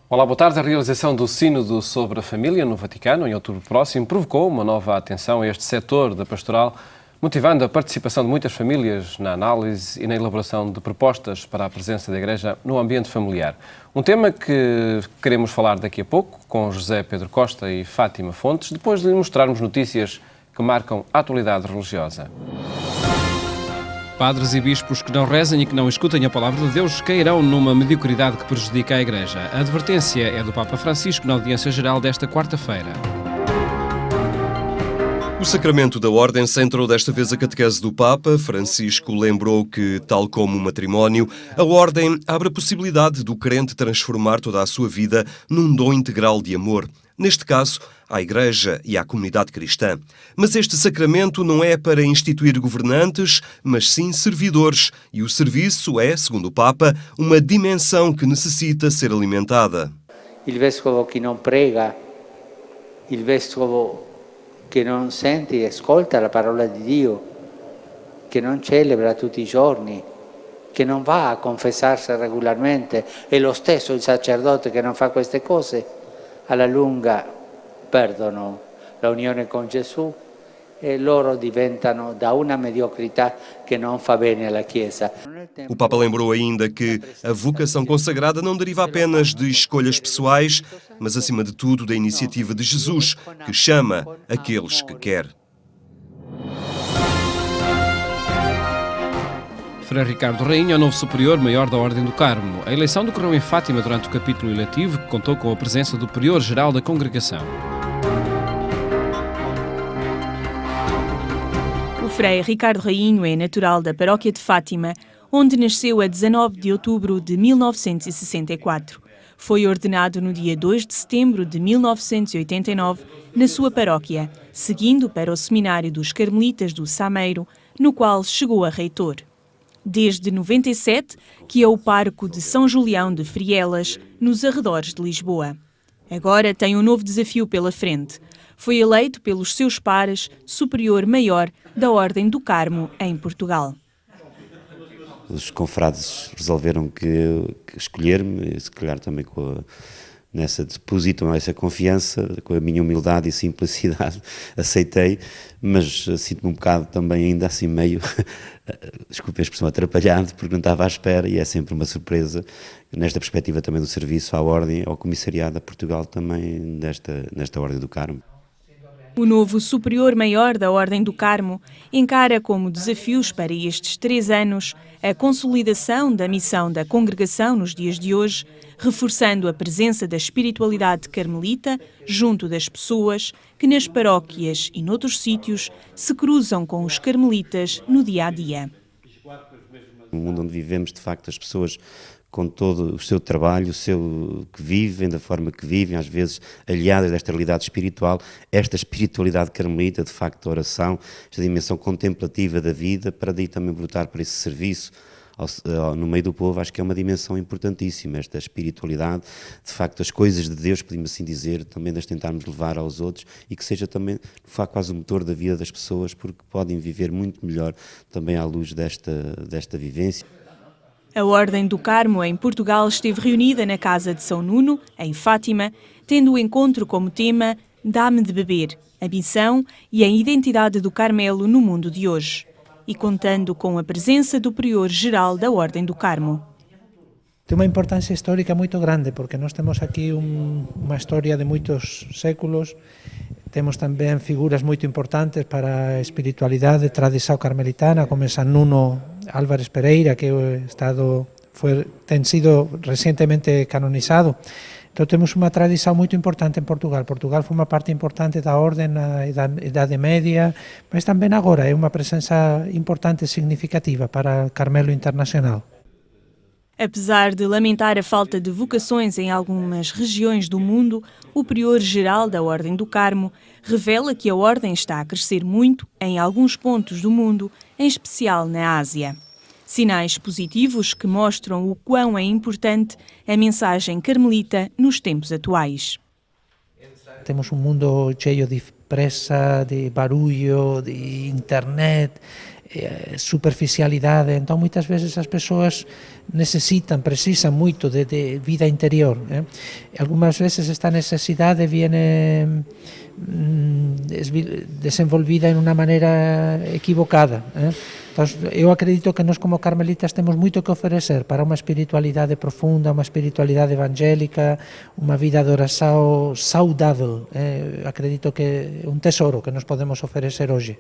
Olá, boa tarde. A realização do Sínodo sobre a Família no Vaticano, em outubro próximo, provocou uma nova atenção a este setor da pastoral, motivando a participação de muitas famílias na análise e na elaboração de propostas para a presença da Igreja no ambiente familiar. Um tema que queremos falar daqui a pouco com José Pedro Costa e Fátima Fontes, depois de lhe mostrarmos notícias que marcam a atualidade religiosa. Padres e bispos que não rezem e que não escutem a palavra de Deus cairão numa mediocridade que prejudica a Igreja. A advertência é do Papa Francisco na audiência geral desta quarta-feira. O sacramento da Ordem centrou desta vez a catequese do Papa. Francisco lembrou que, tal como o matrimónio, a Ordem abre a possibilidade do crente transformar toda a sua vida num dom integral de amor. Neste caso, à Igreja e à comunidade cristã. Mas este sacramento não é para instituir governantes, mas sim servidores. E o serviço é, segundo o Papa, uma dimensão que necessita ser alimentada. Il vescovo che non prega, il vescovo che non sente e ascolta la parola di Dio, che non celebra tutti i giorni, che non va a confessarsi regolarmente, è lo stesso il sacerdote che non fa queste cose, alla lunga perdono la unione con Gesù e loro diventano da una mediocrità che non fa bene alla Chiesa. O Papa lembrou ainda que a vocação consagrada não deriva apenas de escolhas pessoais, mas acima de tudo da iniciativa de Jesus, que chama aqueles que quer. Frei Ricardo Rainho é o novo superior maior da Ordem do Carmo. A eleição decorreu em Fátima durante o capítulo eletivo, que contou com a presença do prior-geral da congregação. O Frei Ricardo Rainho é natural da paróquia de Fátima, onde nasceu a 19 de outubro de 1964. Foi ordenado no dia 2 de setembro de 1989 na sua paróquia, seguindo para o Seminário dos Carmelitas do Sameiro, no qual chegou a reitor. Desde 97, que é o pároco de São Julião de Frielas, nos arredores de Lisboa. Agora tem um novo desafio pela frente. Foi eleito pelos seus pares superior maior da Ordem do Carmo em Portugal. Os confrades resolveram que escolher-me, se calhar também depositam essa confiança, com a minha humildade e simplicidade, aceitei, mas sinto-me um bocado também ainda assim meio, desculpe a expressão, atrapalhado, porque não estava à espera, e é sempre uma surpresa, nesta perspectiva também do serviço à Ordem, ao Comissariado a Portugal também, nesta Ordem do Carmo. O novo superior maior da Ordem do Carmo encara como desafios para estes 3 anos a consolidação da missão da congregação nos dias de hoje, reforçando a presença da espiritualidade carmelita junto das pessoas que nas paróquias e noutros sítios se cruzam com os carmelitas no dia-a-dia. No mundo onde vivemos, de facto, as pessoas com todo o seu trabalho, que vivem, da forma que vivem, às vezes aliadas desta realidade espiritual, esta espiritualidade carmelita, de facto, a oração, esta dimensão contemplativa da vida, para daí também brotar para esse serviço no meio do povo, acho que é uma dimensão importantíssima, esta espiritualidade, de facto, as coisas de Deus, podemos assim dizer, também das tentarmos levar aos outros e que seja também, de facto, quase o motor da vida das pessoas, porque podem viver muito melhor também à luz desta vivência. A Ordem do Carmo em Portugal esteve reunida na Casa de São Nuno, em Fátima, tendo o encontro como tema Dá-me de beber, a missão e a identidade do Carmelo no mundo de hoje, e contando com a presença do prior-geral da Ordem do Carmo. Tem uma importância histórica muito grande, porque nós temos aqui uma história de muitos séculos, temos também figuras muito importantes para a espiritualidade, tradição carmelitana, como San Nuno Álvares Pereira, que tem sido recentemente canonizado. Então temos uma tradição muito importante em Portugal. Portugal foi uma parte importante da Ordem na Idade Média, mas também agora é uma presença importante e significativa para o Carmelo Internacional. Apesar de lamentar a falta de vocações em algumas regiões do mundo, o prior-geral da Ordem do Carmo revela que a Ordem está a crescer muito em alguns pontos do mundo, em especial na Ásia. Sinais positivos que mostram o quão é importante a mensagem carmelita nos tempos atuais. Temos um mundo cheio de pressa, de barulho, de internet, superficialidade. Então muitas vezes as pessoas precisam muito de vida interior. Algumas vezes esta necessidade viene desenvolvida de uma maneira equivocada. Então, eu acredito que nós como carmelitas temos muito que oferecer para uma espiritualidade profunda, uma espiritualidade evangélica, uma vida de oração saudável. Acredito que é um tesouro que nós podemos oferecer hoje.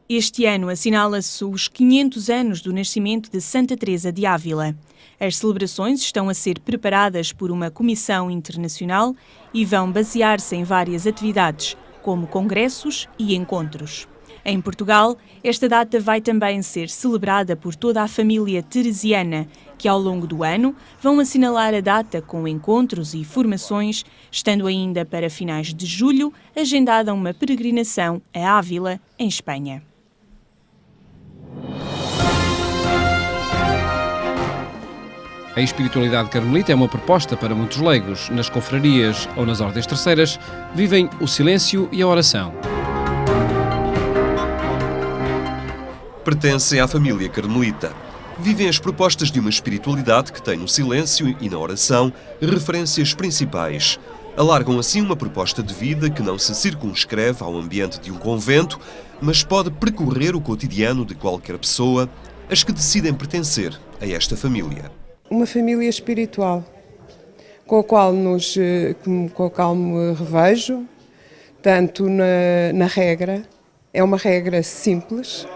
Este ano assinala-se os 500 anos do nascimento de Santa Teresa de Ávila. As celebrações estão a ser preparadas por uma comissão internacional e vão basear-se em várias atividades, como congressos e encontros. Em Portugal, esta data vai também ser celebrada por toda a família teresiana, que ao longo do ano vão assinalar a data com encontros e formações, estando ainda para finais de julho agendada uma peregrinação a Ávila, em Espanha. A espiritualidade carmelita é uma proposta para muitos leigos. Nas confrarias ou nas ordens terceiras, vivem o silêncio e a oração. Pertencem à família carmelita. Vivem as propostas de uma espiritualidade que tem no silêncio e na oração referências principais. Alargam assim uma proposta de vida que não se circunscreve ao ambiente de um convento, mas pode percorrer o cotidiano de qualquer pessoa, as que decidem pertencer a esta família. Uma família espiritual, com a qual me revejo, tanto na regra. É uma regra simples,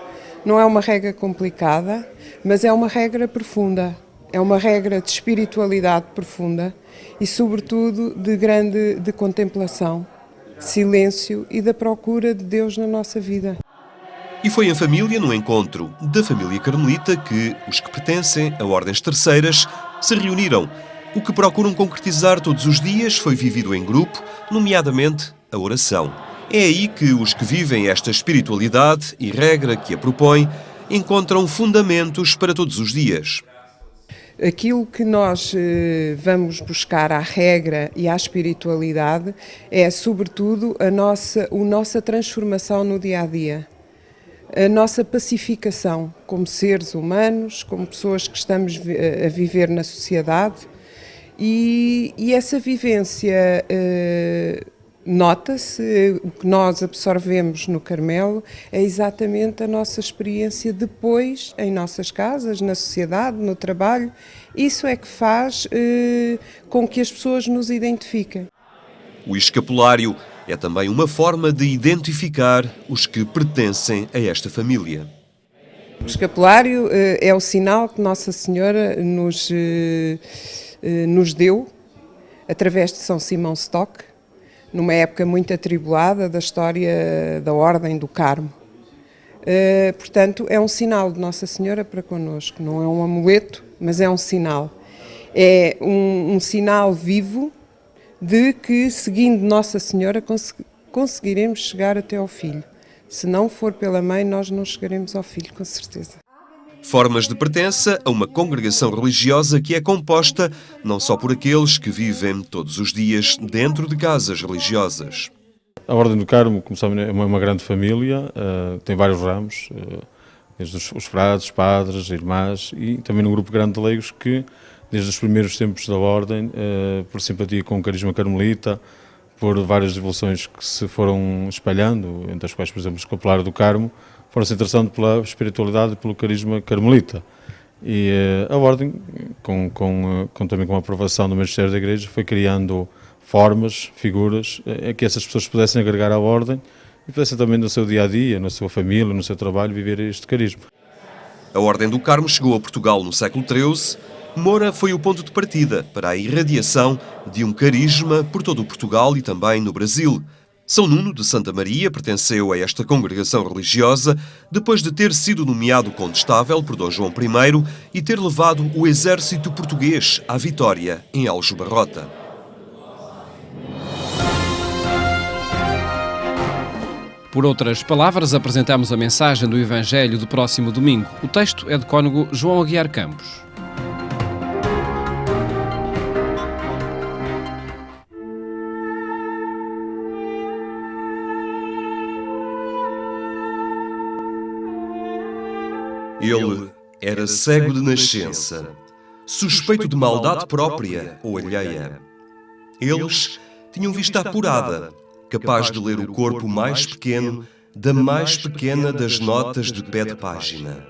não é uma regra complicada, mas é uma regra profunda. É uma regra de espiritualidade profunda e, sobretudo, de contemplação, de silêncio e da procura de Deus na nossa vida. E foi em família, no encontro da família carmelita, que os que pertencem a ordens terceiras se reuniram. O que procuram concretizar todos os dias foi vivido em grupo, nomeadamente a oração. É aí que os que vivem esta espiritualidade e regra que a propõe encontram fundamentos para todos os dias. Aquilo que nós vamos buscar à regra e à espiritualidade é, sobretudo, a nossa transformação no dia-a-dia. A nossa pacificação como seres humanos, como pessoas que estamos a viver na sociedade, e essa vivência nota-se. O que nós absorvemos no Carmelo é exatamente a nossa experiência depois em nossas casas, na sociedade, no trabalho. Isso é que faz com que as pessoas nos identifiquem. O escapulário é também uma forma de identificar os que pertencem a esta família. O escapulário é o sinal que Nossa Senhora nos deu através de São Simão Stock, numa época muito atribulada da história da Ordem do Carmo. Portanto, é um sinal de Nossa Senhora para connosco. Não é um amuleto, mas é um sinal. É um sinal vivo de que, seguindo Nossa Senhora, conseguiremos chegar até ao Filho. Se não for pela Mãe, nós não chegaremos ao Filho, com certeza. Formas de pertença a uma congregação religiosa que é composta não só por aqueles que vivem todos os dias dentro de casas religiosas. A Ordem do Carmo, como sabem, é uma grande família, tem vários ramos, desde os frades, padres, irmãs, e também um grupo grande de leigos que, desde os primeiros tempos da Ordem, por simpatia com o carisma carmelita, por várias evoluções que se foram espalhando, entre as quais, por exemplo, o escapulário do Carmo, foram-se interessando pela espiritualidade e pelo carisma carmelita. E a Ordem, também com a aprovação do Magistério da Igreja, foi criando formas, figuras, a que essas pessoas pudessem agregar à Ordem e pudessem também no seu dia-a-dia, na sua família, no seu trabalho, viver este carisma. A Ordem do Carmo chegou a Portugal no século XIII. Moura foi o ponto de partida para a irradiação de um carisma por todo o Portugal e também no Brasil. São Nuno de Santa Maria pertenceu a esta congregação religiosa depois de ter sido nomeado condestável por Dom João I e ter levado o exército português à vitória em Aljubarrota. Por outras palavras, apresentamos a mensagem do Evangelho do próximo domingo. O texto é de cônego João Aguiar Campos. Ele era cego de nascença, suspeito de maldade própria ou alheia. Eles tinham vista apurada, capaz de ler o corpo mais pequeno da mais pequena das notas de pé de página.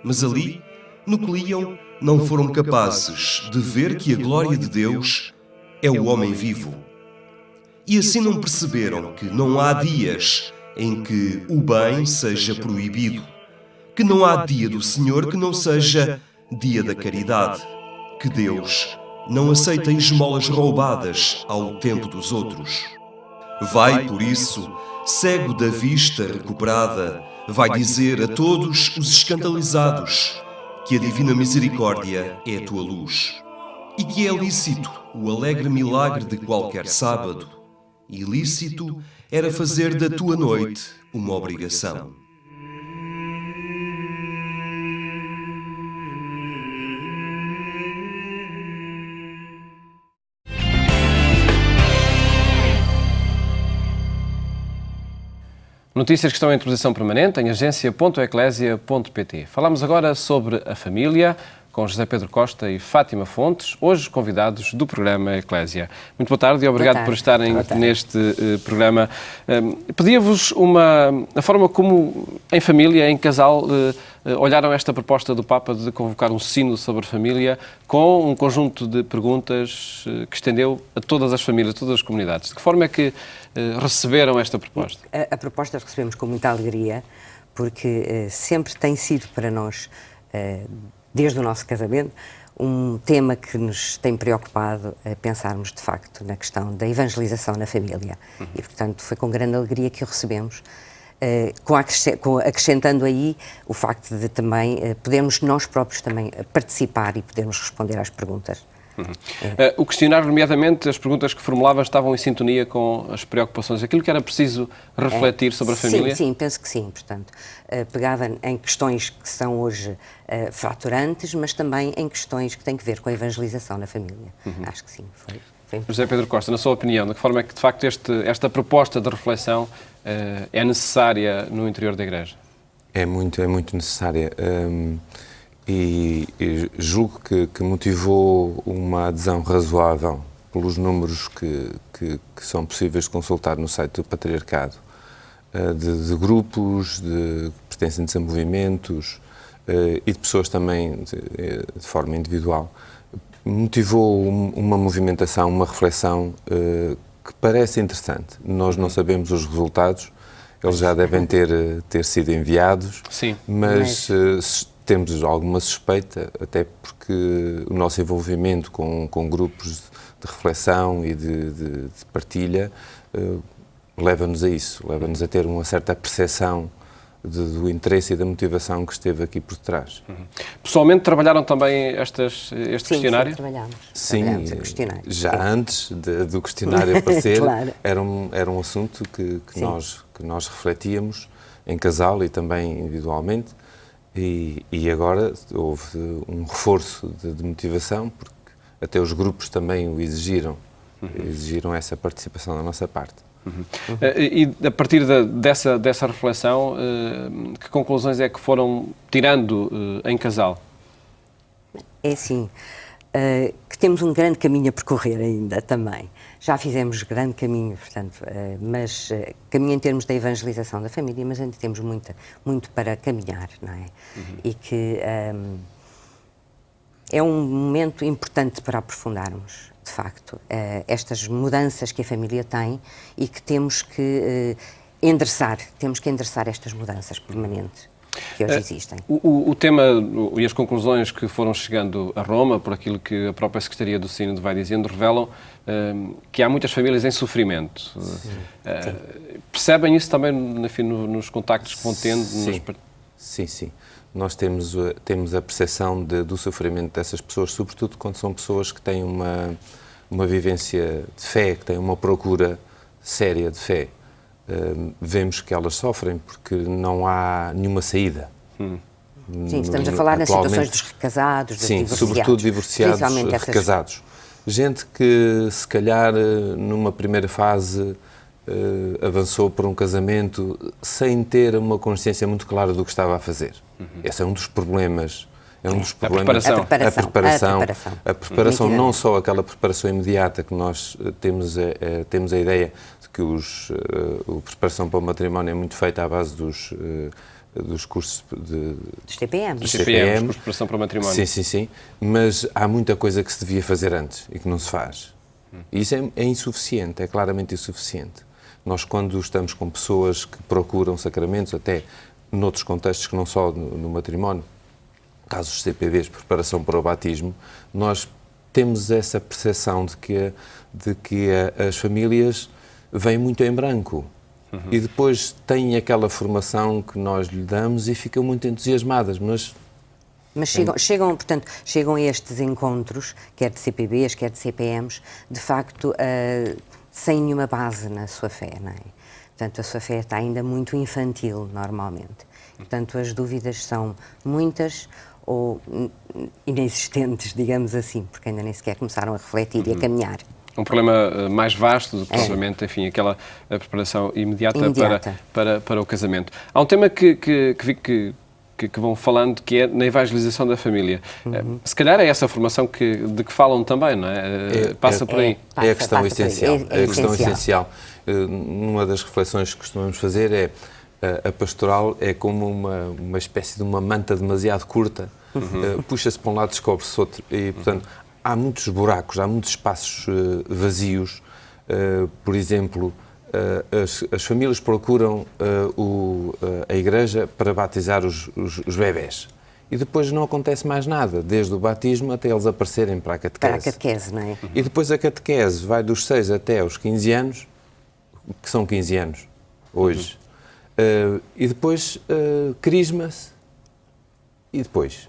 Mas ali, no que liam, não foram capazes de ver que a glória de Deus é o homem vivo. E assim não perceberam que não há dias em que o bem seja proibido, que não há dia do Senhor que não seja dia da caridade, que Deus não aceita esmolas roubadas ao tempo dos outros. Vai, por isso, cego da vista recuperada, vai dizer a todos os escandalizados que a divina misericórdia é a tua luz e que é lícito o alegre milagre de qualquer sábado. Ilícito era fazer da tua noite uma obrigação. Notícias que estão em atualização permanente em agência.eclésia.pt. Falamos agora sobre a família, com José Pedro Costa e Fátima Fontes, hoje convidados do programa Eclésia. Muito boa tarde e obrigado por estarem neste programa. Pedia-vos a forma como, em família, em casal, olharam esta proposta do Papa de convocar um sínodo sobre a família com um conjunto de perguntas que estendeu a todas as famílias, a todas as comunidades. De que forma é que receberam esta proposta? A proposta recebemos com muita alegria, porque sempre tem sido para nós, desde o nosso casamento, um tema que nos tem preocupado a pensarmos, de facto, na questão da evangelização na família. E, portanto, foi com grande alegria que o recebemos, acrescentando aí o facto de também podermos nós próprios também participar e podermos responder às perguntas. O questionário, nomeadamente, as perguntas que formulava estavam em sintonia com as preocupações, aquilo que era preciso refletir sobre a família? Sim, penso que sim. Portanto, pegava em questões que são hoje fraturantes, mas também em questões que têm que ver com a evangelização na família. Acho que sim, foi José Pedro Costa, na sua opinião, de que forma é que, de facto, esta proposta de reflexão é necessária no interior da Igreja? É muito necessária. E julgo que motivou uma adesão razoável pelos números que são possíveis de consultar no site do Patriarcado, de grupos, de pertencentes a movimentos e de pessoas também de forma individual. Motivou uma movimentação, uma reflexão que parece interessante. Nós não sabemos os resultados, eles já devem ter sido enviados, sim, mas temos alguma suspeita, até porque o nosso envolvimento com grupos de reflexão e de partilha leva-nos a isso, leva-nos a ter uma certa percepção do interesse e da motivação que esteve aqui por trás. Pessoalmente trabalharam também este questionário? Sim, trabalhámos. Sim, já sim. Antes do questionário aparecer, claro. era um assunto que nós refletíamos em casal e também individualmente. E agora houve um reforço de motivação, porque até os grupos também o exigiram essa participação da nossa parte. E a partir dessa reflexão, que conclusões é que foram tirando em casal? É assim, que temos um grande caminho a percorrer ainda também. Já fizemos grande caminho, portanto, mas caminho em termos da evangelização da família, mas ainda temos muito para caminhar, não é? E que é um momento importante para aprofundarmos, de facto, estas mudanças que a família tem e que temos que endereçar estas mudanças permanentes que hoje existem. O tema e as conclusões que foram chegando a Roma, por aquilo que a própria Secretaria do Sínodo vai dizendo, revelam que há muitas famílias em sofrimento. Percebem isso também, enfim, nos contactos que vão tendo? Sim. Nós temos a percepção do sofrimento dessas pessoas, sobretudo quando são pessoas que têm uma vivência de fé, que têm uma procura séria de fé. Vemos que elas sofrem porque não há nenhuma saída. Sim, estamos a falar nas situações dos recasados, dos divorciados. Sim, sobretudo divorciados, recasados. Gente que, se calhar, numa primeira fase, avançou para um casamento sem ter uma consciência muito clara do que estava a fazer. Esse é um dos problemas. É um dos problemas. A preparação, não só aquela preparação imediata que nós temos a ideia de que a preparação para o matrimónio é muito feita à base dos cursos dos TPM. Dos TPM, preparação para o matrimónio. Sim. Mas há muita coisa que se devia fazer antes e que não se faz. E isso é insuficiente, é claramente insuficiente. Nós, quando estamos com pessoas que procuram sacramentos, até noutros contextos que não só no matrimónio, casos CPVs, preparação para o batismo, nós temos essa percepção de que as famílias vêm muito em branco e depois têm aquela formação que nós lhe damos e ficam muito entusiasmadas, mas chegam a estes encontros, quer de CPBs, quer de CPMs, de facto, sem nenhuma base na sua fé, não é? Portanto, a sua fé está ainda muito infantil, normalmente. Portanto, as dúvidas são muitas ou inexistentes, digamos assim, porque ainda nem sequer começaram a refletir e a caminhar. Um problema mais vasto do que, provavelmente, enfim, aquela preparação imediata. Para o casamento. Há um tema que vi que vão falando, que é na evangelização da família. Se calhar é essa formação de que falam também, não é? Passa por aí. É a questão essencial. É a questão essencial. Uma das reflexões que costumamos fazer é a pastoral é como uma espécie de uma manta demasiado curta, puxa-se para um lado, descobre-se outro, e, portanto, há muitos buracos, há muitos espaços vazios. Por exemplo, as famílias procuram a igreja para batizar os bebés. E depois não acontece mais nada, desde o batismo até eles aparecerem para a catequese. Para a catequese, não é? E depois a catequese vai dos 6 até aos 15 anos, que são 15 anos hoje. E depois crisma-se. E depois?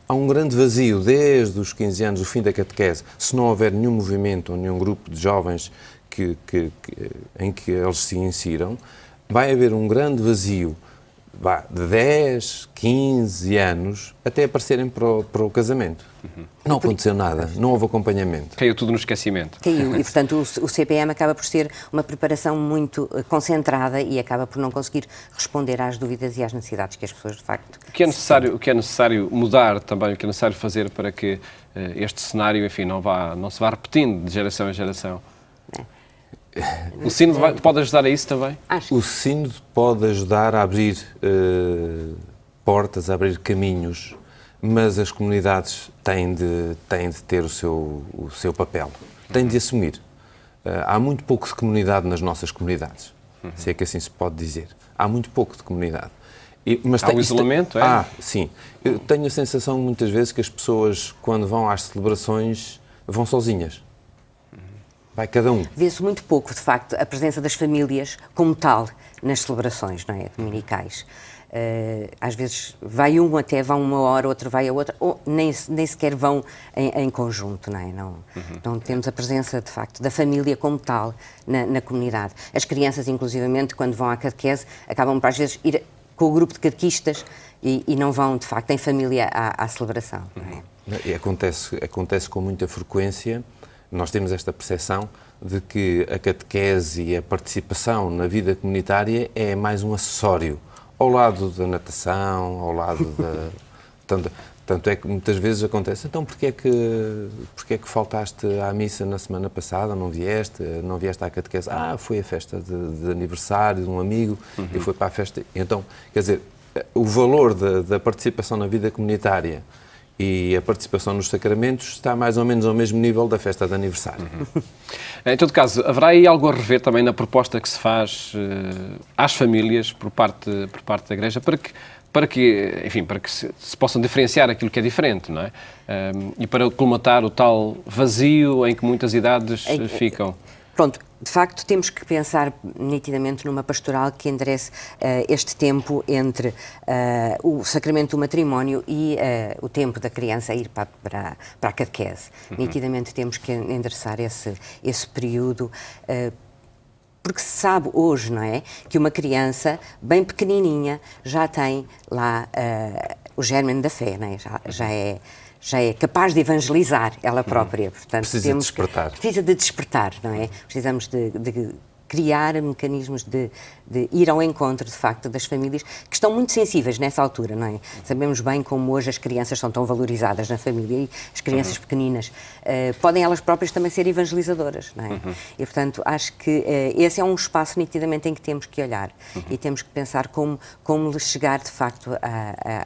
Há um grande vazio desde os 15 anos, o fim da catequese. Se não houver nenhum movimento ou nenhum grupo de jovens em que eles se insiram, vai haver um grande vazio de 10, 15 anos até aparecerem para o casamento. Não aconteceu nada, não houve acompanhamento. Caiu tudo no esquecimento. Caiu, e portanto o CPM acaba por ser uma preparação muito concentrada e acaba por não conseguir responder às dúvidas e às necessidades que as pessoas de facto... O que é necessário mudar também, o que é necessário fazer para que este cenário, enfim, não se vá repetindo de geração em geração? O Sínodo pode ajudar a isso também? O Sínodo pode ajudar a abrir portas, a abrir caminhos, mas as comunidades têm de ter o seu papel, têm de assumir. Há muito pouco de comunidade nas nossas comunidades, se é que assim se pode dizer. Há muito pouco de comunidade. Há o isolamento, é? Sim. Eu tenho a sensação muitas vezes que as pessoas, quando vão às celebrações, vão sozinhas. Vai cada um. Vê-se muito pouco, de facto, a presença das famílias como tal nas celebrações, não é? Dominicais. Às vezes vai até vão uma hora, outro vai a outra, ou nem sequer vão em conjunto, não é? Não temos a presença, de facto, da família como tal na comunidade. As crianças, inclusivamente, quando vão à catequese, acabam por, às vezes, ir com o grupo de catequistas e não vão, de facto, em família à celebração. Não é? E acontece com muita frequência. Nós temos esta percepção de que a catequese e a participação na vida comunitária é mais um acessório, ao lado da natação, ao lado da... Tanto é que muitas vezes acontece, então porquê é que faltaste à missa na semana passada, não vieste à catequese? Foi a festa de aniversário de um amigo, e foi para a festa. Então, quer dizer, o valor da participação na vida comunitária e a participação nos sacramentos está mais ou menos ao mesmo nível da festa de aniversário. Em todo caso, haverá aí algo a rever também na proposta que se faz às famílias por parte da Igreja para que se possam diferenciar aquilo que é diferente, não é? E para colmatar o tal vazio em que muitas idades ficam. Pronto, de facto temos que pensar nitidamente numa pastoral que enderece este tempo entre o sacramento do matrimónio e o tempo da criança ir para a catequese. Nitidamente temos que endereçar esse período, porque se sabe hoje, não é, que uma criança bem pequenininha já tem lá o germen da fé, não é? Já é capaz de evangelizar ela própria. Portanto, precisa de despertar. Precisa de despertar, não é? Precisamos de criar mecanismos de ir ao encontro, de facto, das famílias que estão muito sensíveis nessa altura, não é? Sabemos bem como hoje as crianças são tão valorizadas na família e as crianças pequeninas podem elas próprias também ser evangelizadoras, não é? E, portanto, acho que esse é um espaço nitidamente em que temos que olhar e temos que pensar como chegar, de facto,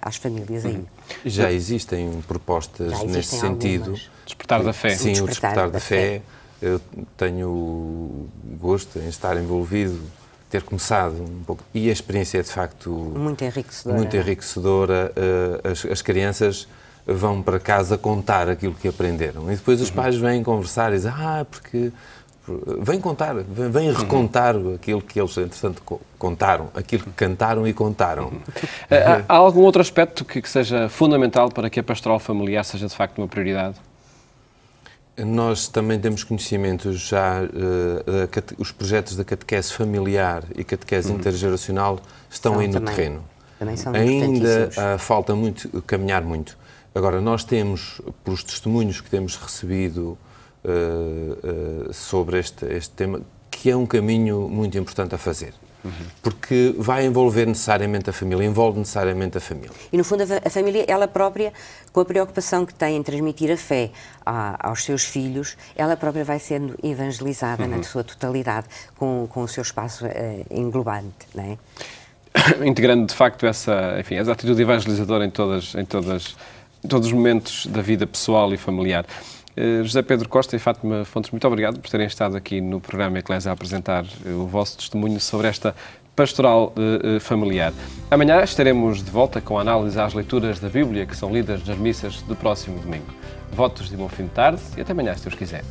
às famílias aí. Já existem propostas nesse sentido. Algumas. Despertar da fé. Sim, o despertar da fé. Eu tenho gosto em estar envolvido, ter começado um pouco. E a experiência é, de facto, muito enriquecedora. Muito enriquecedora. As crianças vão para casa contar aquilo que aprenderam. E depois os pais vêm conversar e dizem, porque... Vêm contar, vêm recontar aquilo que eles, entretanto, contaram, aquilo que cantaram e contaram. Há algum outro aspecto que seja fundamental para que a pastoral familiar seja, de facto, uma prioridade? Nós também temos conhecimento já, os projetos da catequese familiar e catequese intergeracional estão aí no terreno. Também são ainda falta muito, caminhar muito. Agora, nós temos, pelos testemunhos que temos recebido sobre este tema, que é um caminho muito importante a fazer. Porque vai envolver necessariamente a família, envolve necessariamente a família. E, no fundo, a família, ela própria, com a preocupação que tem em transmitir a fé aos seus filhos, ela própria vai sendo evangelizada na sua totalidade, com o seu espaço englobante, não é? Integrando, de facto, essa atitude evangelizadora em todos os momentos da vida pessoal e familiar. José Pedro Costa e Fátima Fontes, muito obrigado por terem estado aqui no programa Eclésia a apresentar o vosso testemunho sobre esta pastoral familiar. Amanhã estaremos de volta com a análise às leituras da Bíblia que são lidas nas missas do próximo domingo. Votos de bom fim de tarde e até amanhã, se Deus quiser.